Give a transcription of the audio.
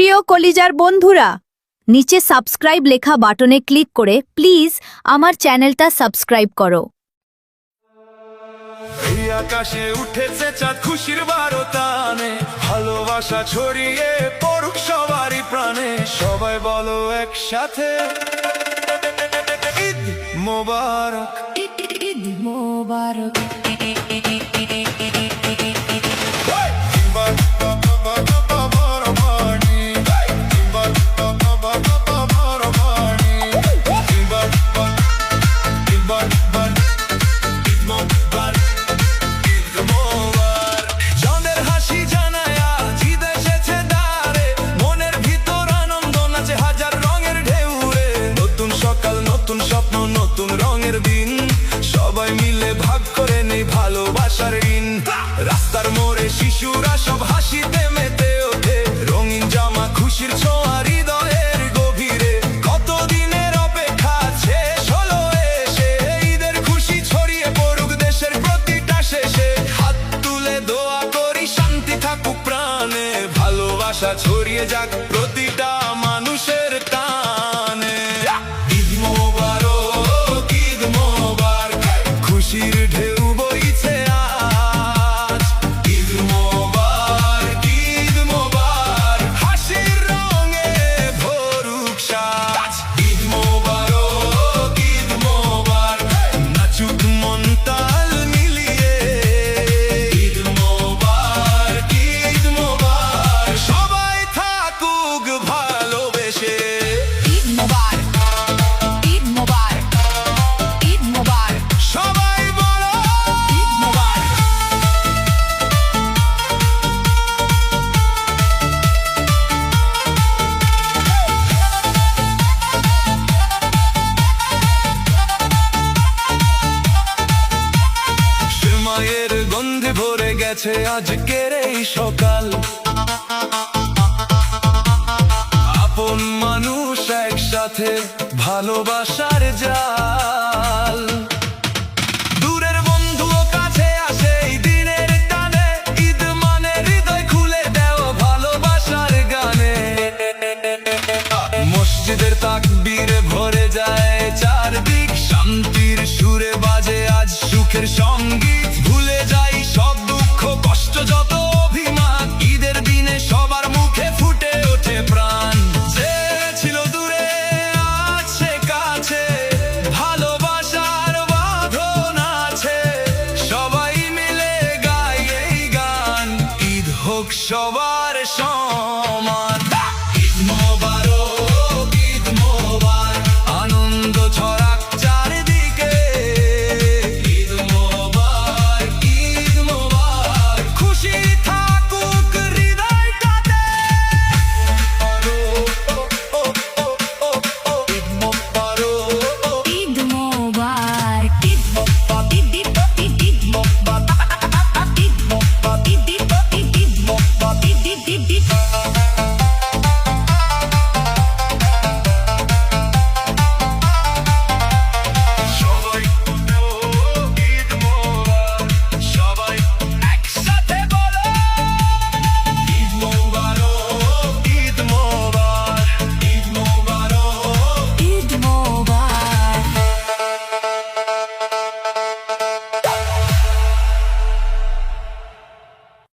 প্রিয় কলিজার বন্ধুরা, নিচে সাবস্ক্রাইব লেখা বাটনে ক্লিক করে প্লিজ আমার চ্যানেলটা সাবস্ক্রাইব করো। এই আকাশে উঠেছে চাঁদ খুশির বারতানে, ভালোবাসা ছড়িয়ে পড়ুক সবারই প্রাণে। সবাই বলো একসাথে ঈদ মোবারক, ঈদ মোবারক। নতুন রঙের দিন, সবাই মিলে ভাগ করে নেই ভালোবাসার ঋণ। রাস্তার মোড়ে শিশুরা সব হাসিতে মেতে ওঠে, রঙিন জামা খুশির ছোঁয়া হৃদয়ের গভীরে। কতদিনের অপেক্ষা শেষ হলো এসে, ঈদের খুশি ছড়িয়ে পড়ুক দেশের প্রতিটা শেষে। হাত তুলে দোয়া করি শান্তি থাকুক প্রাণে, ভালোবাসা ছড়িয়ে যাক প্রতিটা মানুষের টানে। খুশির ঢেউ বইছে আজ, ঈদ মোবারক, ঈদ মোবারক, হাসির রঙে ভরুক সাজ। ঈদ মোবারক, ঈদ মোবারক, নাচুক মন তাল মিলিয়ে। ঈদ মোবারক, ঈদ মোবারক, সবাই থাকুক ভালোবেসে। ঈদ মোবারক, ঈদ মোবারক, ঈদ মোবারক, সবাই মায়ের গন্ধে ভরে গেছে আজকের এই সকাল। আপন মানুষ একসাথে ভালোবাসার জাল।